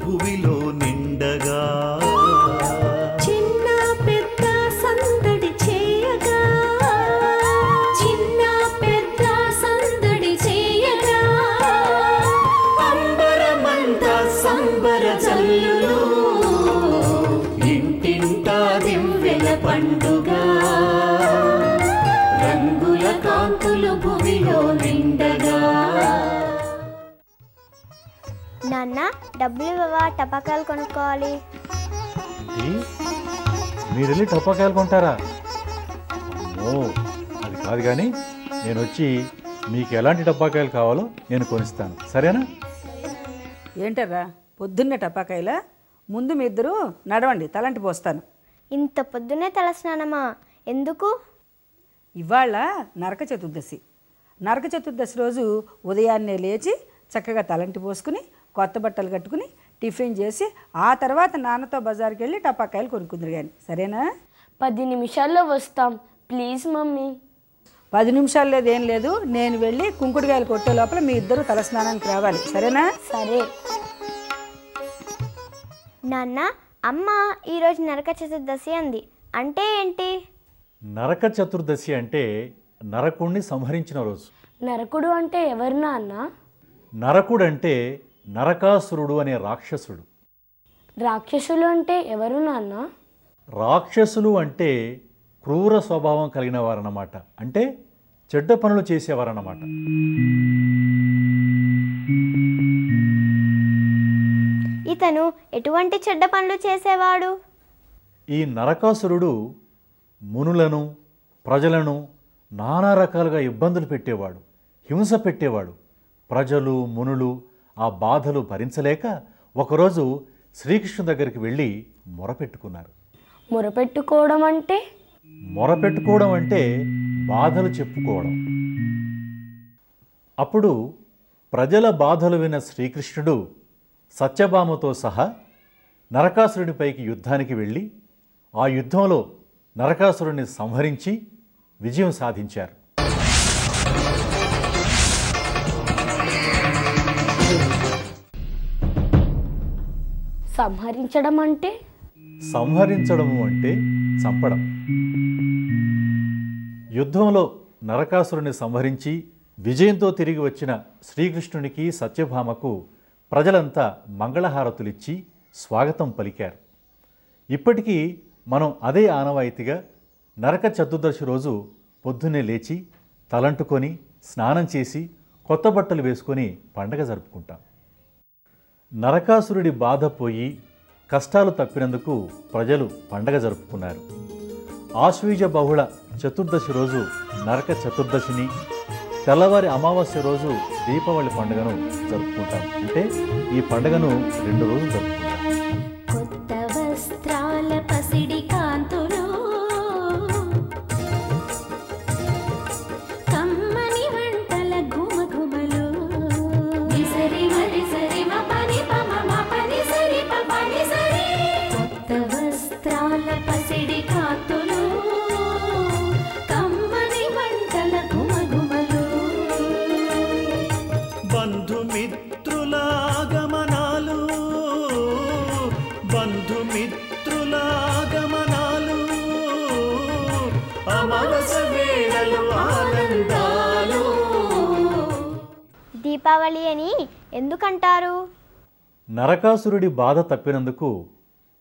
భువిలో నిండగా చిన్న పెద్ద సందడి చేయగా చిన్న పెద్ద సందడి చేయగా అంబరమంత సంబర జల్లులు ఇంటింటా దివ్వెల పండుగ రంగుల కాంతులు భువిలో నిండగా. నాన్న డబ్బులు ఇవ్వవా, టపాకాయలు కొనుక్కోవాలి. మీరు వెళ్ళి టపాకాయలు కొంటారా? ఓ అది కాదు, కానీ నేను వచ్చి మీకు ఎలాంటి టపాకాయలు కావాలో నేను కొనిస్తాను, సరేనా? ఏంటర్రా పొద్దున్నే టపాకాయలా? ముందు మీ ఇద్దరు నడవండి, తలంటి పోస్తాను. ఇంత పొద్దున్నే తలస్నానమా? ఎందుకు? ఇవాళ నరక చతుర్దశి. నరక చతుర్దశి రోజు ఉదయాన్నే లేచి చక్కగా తలంటి పోసుకుని కొత్త బట్టలు కట్టుకుని టిఫిన్ చేసి ఆ తర్వాత నాన్నతో బజార్కి వెళ్ళి టపాకాయలు కొనుక్కుందరు కానీ, సరేనా? 10 నిమిషాల్లో వస్తాం, ప్లీజ్ మమ్మీ. 10 నిమిషాలు లేదు, ఏం లేదు. నేను వెళ్ళి కుంకుడుకాయలు కొట్టే లోపల మీ ఇద్దరు తలస్నానానికి రావాలి, సరేనా? సరే. నాన్న, అమ్మ ఈరోజు నరక చతుర్దశి అంది, అంటే ఏంటి? నరక చతుర్దశి అంటే నరకుణ్ణి సంహరించిన రోజు. నరకుడు అంటే ఎవరు నాన్న? నరకుడు అంటే నరకాసురుడు అనే రాక్షసుడు. రాక్షసులు అంటే ఎవరు నాన్న? రాక్షసులు అంటే క్రూర స్వభావం కలిగిన వారన్నమాట, అంటే చెడ్డ పనులు చేసేవారన్నమాట. ఇతను ఎటువంటి చెడ్డ పనులు చేసేవాడు? ఈ నరకాసురుడు మునులను ప్రజలను నానా రకాలుగా ఇబ్బందులు పెట్టేవాడు, హింస పెట్టేవాడు. ప్రజలు మునులు ఆ బాధలు భరించలేక ఒకరోజు శ్రీకృష్ణుని దగ్గరికి వెళ్ళి మొరపెట్టుకున్నారు. మొరపెట్టుకోవడం అంటే? మొరపెట్టుకోవడం అంటే బాధలు చెప్పుకోవడం. అప్పుడు ప్రజల బాధలు విన్న శ్రీకృష్ణుడు సత్యభామతో సహా నరకాసురునిపైకి యుద్ధానికి వెళ్ళి ఆ యుద్ధంలో నరకాసురుని సంహరించి విజయం సాధించారు. సంహరించడం అంటే? సంహరించడము అంటే చంపడం. యుద్ధంలో నరకాసురుని సంహరించి విజయంతో తిరిగి వచ్చిన శ్రీకృష్ణునికి సత్యభామకు ప్రజలంతా మంగళహారతులిచ్చి స్వాగతం పలికారు. ఇప్పటికీ మనం అదే ఆనవాయితీగా నరక చతుర్దశి రోజు పొద్దున్నే లేచి తలంటుకొని స్నానం చేసి కొత్త బట్టలు వేసుకొని పండగ జరుపుకుంటాం. నరకాసురుడి బాధ పోయి కష్టాలు తప్పినందుకు ప్రజలు పండగ జరుపుకున్నారు. ఆశ్వీజ బహుళ చతుర్దశి రోజు నరక చతుర్దశిని, తెల్లవారి అమావాస్య రోజు దీపావళి పండుగను జరుపుకుంటాం. అంటే ఈ పండుగను 2 రోజులు జరుపుకుంటాం. కొత్త వస్త్రాల పసిడి కాంతులు కమ్మని వంటల గుమగుమలు నిసరి మరి సరి మ పని పమ మ పని సరి ప పని సరి. కొత్త వస్త్రాల పసిడి కాంతులు కమ్మని వంటల గుమగుమలు బంధుమిత్రుల ఆగమనాలు బంధుమిత్రుల ఆగమనాలు అమావాస వేళలు ఆనందాలు. దీపావళి అని ఎందుకంటారు? నరకాసురుడి బాధ తప్పినందుకు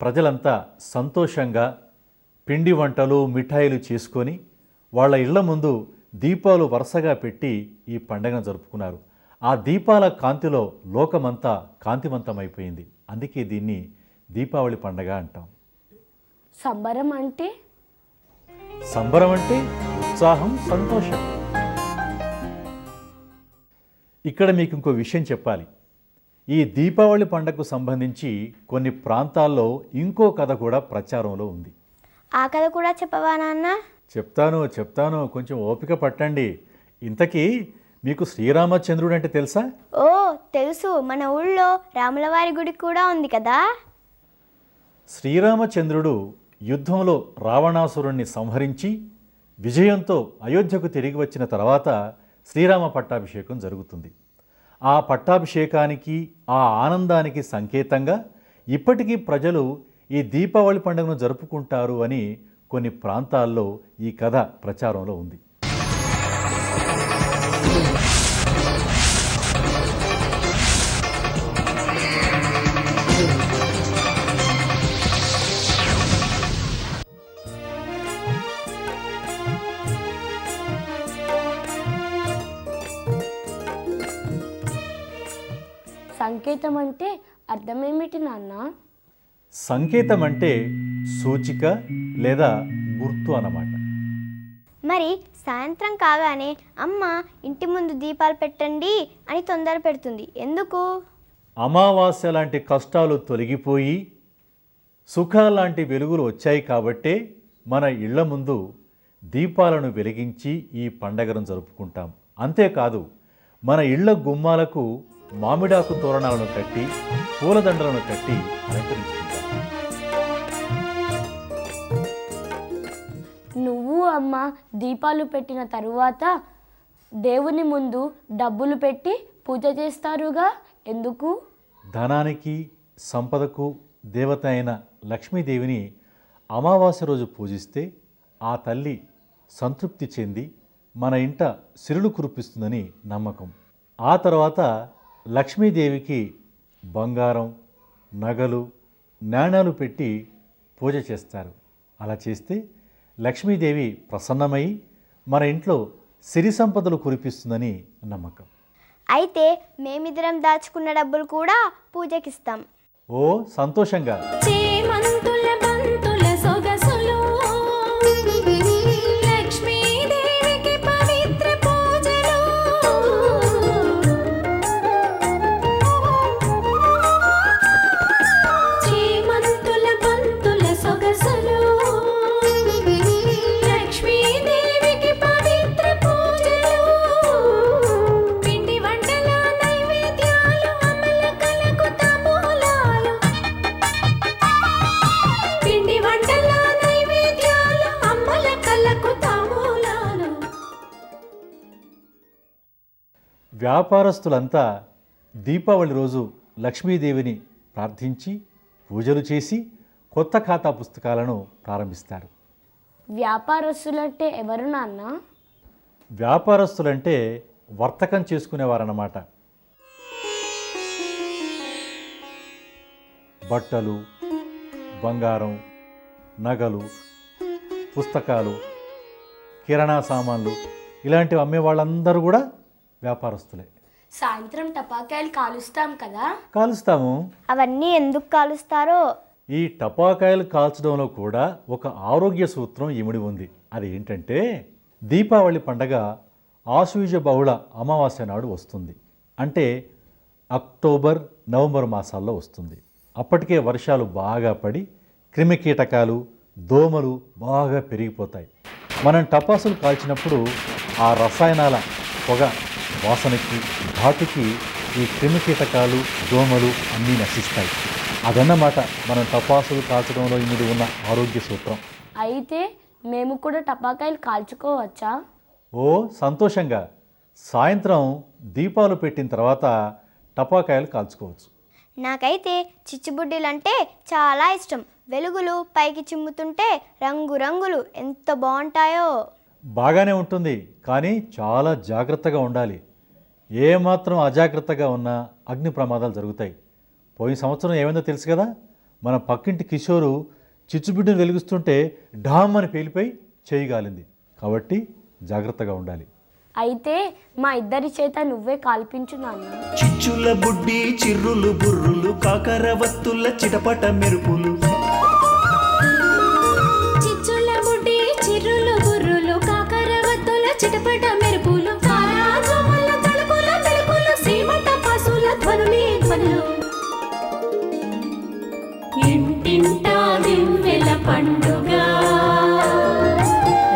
ప్రజలంతా సంతోషంగా పిండి వంటలు మిఠాయిలు చేసుకొని వాళ్ళ ఇళ్ల ముందు దీపాలు వరుసగా పెట్టి ఈ పండుగను జరుపుకున్నారు. ఆ దీపాల కాంతిలో లోకమంతా కాంతివంతమైపోయింది. అందుకే దీన్ని దీపావళి పండగ అంటాం. సంబరం అంటే? సంబరం అంటే ఉత్సాహం, సంతోషం. ఇక్కడ మీకు ఇంకో విషయం చెప్పాలి. ఈ దీపావళి పండగకు సంబంధించి కొన్ని ప్రాంతాల్లో ఇంకో కథ కూడా ప్రచారంలో ఉంది. ఆ కథ కూడా చెప్పవా నాన్న? చెప్తాను, కొంచెం ఓపిక పట్టండి. ఇంతకీ మీకు శ్రీరామచంద్రుడు అంటే తెలుసా? ఓ తెలుసు, మన ఊళ్ళో రాములవారి గుడి కూడా ఉంది కదా. శ్రీరామచంద్రుడు యుద్ధంలో రావణాసురుణ్ణి సంహరించి విజయంతో అయోధ్యకు తిరిగి వచ్చిన తర్వాత శ్రీరామ పట్టాభిషేకం జరుగుతుంది. ఆ పట్టాభిషేకానికి, ఆ ఆనందానికి సంకేతంగా ఇప్పటికీ ప్రజలు ఈ దీపావళి పండుగను జరుపుకుంటారు అని కొన్ని ప్రాంతాల్లో ఈ కథ ప్రచారంలో ఉంది. సంకేతం అంటే అర్థమేమిటి నాన్న? సంకేతం అంటే సూచిక లేదా గుర్తు అన్నమాట. మరి సాయంత్రం కాగానే అమ్మ ఇంటి ముందు దీపాలు పెట్టండి అని తొందర పెడుతుంది, ఎందుకు? అమావాస్య లాంటి కష్టాలు తొలగిపోయి సుఖాలాంటి వెలుగులు వచ్చాయి కాబట్టే మన ఇళ్ల ముందు దీపాలను వెలిగించి ఈ పండగను జరుపుకుంటాం. అంతేకాదు, మన ఇళ్ల గుమ్మాలకు మామిడాకు తోరణాలను కట్టి, పూలదండలను కట్టి అలంకరించుకుంటాం. నువ్వు అమ్మ దీపాలు పెట్టిన తరువాత దేవుని ముందు డబ్బులు పెట్టి పూజ చేస్తారుగా, ఎందుకు? ధనానికి, సంపదకు దేవత అయిన లక్ష్మీదేవిని అమావాస్య రోజు పూజిస్తే ఆ తల్లి సంతృప్తి చెంది మన ఇంట సిరులు కురిపిస్తుందని నమ్మకం. ఆ తర్వాత లక్ష్మీదేవికి బంగారం, నగలు, నాణాలు పెట్టి పూజ చేస్తారు. అలా చేస్తే లక్ష్మీదేవి ప్రసన్నమై మన ఇంట్లో సిరి సంపదలు కురిపిస్తుందని నమ్మకం. అయితే మేమిద్దరం దాచుకున్న డబ్బులు కూడా పూజకిస్తాం. ఓ సంతోషంగా. చేమంతుల బంతుల సొగసులు లక్ష్మీదేవికి పవిత్ర పూజలు. చేమంతుల బంతుల సొగసులు లక్ష్మీదేవికి పవిత్ర పూజలు. పిండి వంటల నైవేద్యాలు అమలకలకు తాంబూలాలు. పిండి వంటల నైవేద్యాలు అమలకలకు తాంబూలాలు. వ్యాపారస్తులంతా దీపావళి రోజు లక్ష్మీదేవిని ప్రార్థించి పూజలు చేసి కొత్త ఖాతా పుస్తకాలను ప్రారంభిస్తారు. వ్యాపారస్తులంటే ఎవరు నాన్న? వ్యాపారస్తులంటే వర్తకం చేసుకునేవారన్నమాట. బట్టలు, బంగారం, నగలు, పుస్తకాలు, కిరాణా సామాన్లు ఇలాంటివి అమ్మే వాళ్ళందరూ కూడా వ్యాపారస్తులే. సాయంత్రం టపాకాయలు కాలుస్తాం కదా, కాలుస్తాము. అవన్నీ ఎందుకు కాలుస్తారో? ఈ టపాకాయలు కాల్చడంలో కూడా ఒక ఆరోగ్య సూత్రం ఇమిడి ఉంది. అది ఏంటంటే, దీపావళి పండగ ఆశ్వీజ బహుళ అమావాస్య నాడు వస్తుంది. అంటే అక్టోబర్, నవంబర్ మాసాల్లో వస్తుంది. అప్పటికే వర్షాలు బాగా పడి క్రిమికీటకాలు, దోమలు బాగా పెరిగిపోతాయి. మనం టపాసులు కాల్చినప్పుడు ఆ రసాయనాల పొగ వాసనకి, ఘాటుకి ఈ క్రిమికీటకాలు, దోమలు అన్నీ నశిస్తాయి. అదన్నమాట మనం టపాసులు కాల్చడంలో ఇమిడి ఉన్న ఆరోగ్య సూత్రం. అయితే మేము కూడా టపాకాయలు కాల్చుకోవచ్చా? ఓ సంతోషంగా. సాయంత్రం దీపాలు పెట్టిన తర్వాత టపాకాయలు కాల్చుకోవచ్చు. నాకైతే చిచ్చుబుడ్డిలంటే చాలా ఇష్టం. వెలుగులు పైకి చిమ్ముతుంటే రంగురంగులు ఎంత బాగుంటాయో. బాగానే ఉంటుంది, కానీ చాలా జాగ్రత్తగా ఉండాలి. ఏమాత్రం అజాగ్రత్తగా ఉన్నా అగ్ని ప్రమాదాలు జరుగుతాయి. పోయిన సంవత్సరం ఏమైందో తెలుసు కదా, మన పక్కింటి కిషోరు చిచ్చుబిడ్డను వెలిగిస్తుంటే డామ్ అని పేలిపోయి చేయగాలింది. కాబట్టి జాగ్రత్తగా ఉండాలి. అయితే మా ఇద్దరి చేత నువ్వే కాల్పించు నాన్న. చిచ్చుల బుడ్డి చిర్రులు బుర్రులు కాకరవత్తుల చిటపట మెరుపులు. చిచ్చుల బుడ్డి చిర్రులు బుర్రులు కాకరవత్తుల చిటపట మెరుపులు. కారాజోముల తలుపుల తలుపులు సీమట పశుల ధ్వనులే ధ్వనులు. ఇంటింటా దివ్వెల పండుగ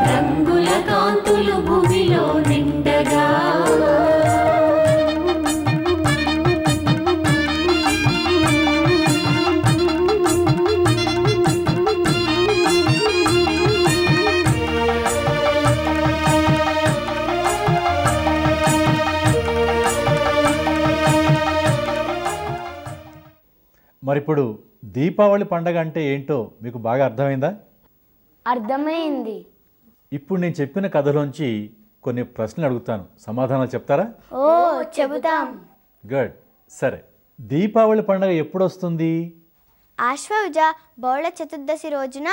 రంగుల కాంతులు భూమిలో నిండగా. మరిప్పుడు దీపావళి పండగ అంటే ఏంటో మీకు బాగా అర్థమైందా? అర్థమైంది. ఇప్పుడు నేను చెప్పిన కథలోంచి కొన్ని ప్రశ్నలు అడుగుతాను, సమాధానాలు చెప్తారా? ఓ చెబుతాం. గుడ్. సరే, దీపావళి పండగ ఎప్పుడు వస్తుంది? ఆశ్వయుజ బహుళ చతుర్దశి రోజున,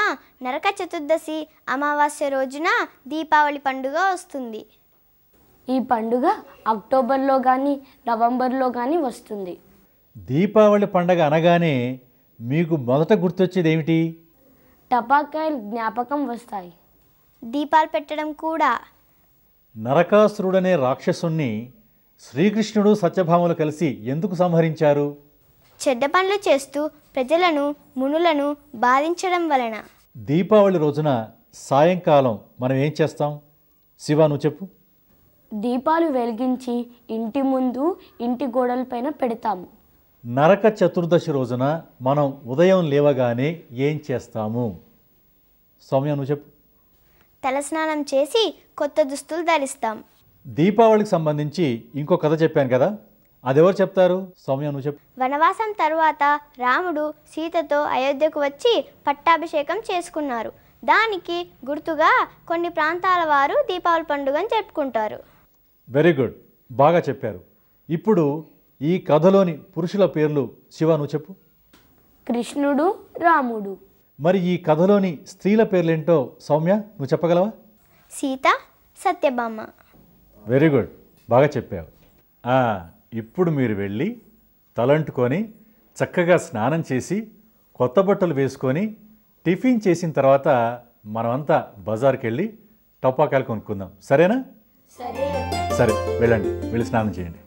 నరక చతుర్దశి అమావాస్య రోజున దీపావళి పండుగ వస్తుంది. ఈ పండుగ అక్టోబర్లో కానీ నవంబర్లో కానీ వస్తుంది. దీపావళి పండగ అనగానే మీకు మొదట గుర్తొచ్చేది ఏమిటి? టపాకాయలు జ్ఞాపకం వస్తాయి. దీపాలు పెట్టడం కూడా. నరకాసురుడనే రాక్షసుణ్ణి శ్రీకృష్ణుడు సత్యభామలు కలిసి ఎందుకు సంహరించారు? చెడ్డ పనులు చేస్తూ ప్రజలను మునులను బాధించడం వలన. దీపావళి రోజున సాయంకాలం మనం ఏం చేస్తాం? శివ, నువ్వు చెప్పు. దీపాలు వెలిగించి ఇంటి ముందు ఇంటి గోడలపైన పెడతాము. నరక చతుర్దశి రోజున మనం ఉదయం లేవగానే ఏం చేస్తాము? సౌమ్య, నువ్వు చెప్పు. తలస్నానం చేసి కొత్త దుస్తులు ధరిస్తాం. దీపావళికి సంబంధించి ఇంకో కథ చెప్పాను కదా, అదెవరు చెప్తారు? సౌమ్య, నువ్వు చెప్పు. వనవాసం తరువాత రాముడు సీతతో అయోధ్యకు వచ్చి పట్టాభిషేకం చేసుకున్నారు. దానికి గుర్తుగా కొన్ని ప్రాంతాల వారు దీపావళి పండుగను జరుపుకుంటారు. వెరీ గుడ్, బాగా చెప్పారు. ఇప్పుడు ఈ కథలోని పురుషుల పేర్లు శివ, నువ్వు చెప్పు. కృష్ణుడు, రాముడు. మరి ఈ కథలోని స్త్రీల పేర్లేంటో సౌమ్య, నువ్వు చెప్పగలవా? సీత, సత్యభామ. వెరీ గుడ్, బాగా చెప్పావు. ఇప్పుడు మీరు వెళ్ళి తలంటుకొని చక్కగా స్నానం చేసి కొత్త బట్టలు వేసుకొని టిఫిన్ చేసిన తర్వాత మనమంతా బజార్కి వెళ్ళి టపాకాయలు కొనుక్కుందాం, సరేనా? సరే, వెళ్ళండి, వెళ్ళి స్నానం చేయండి.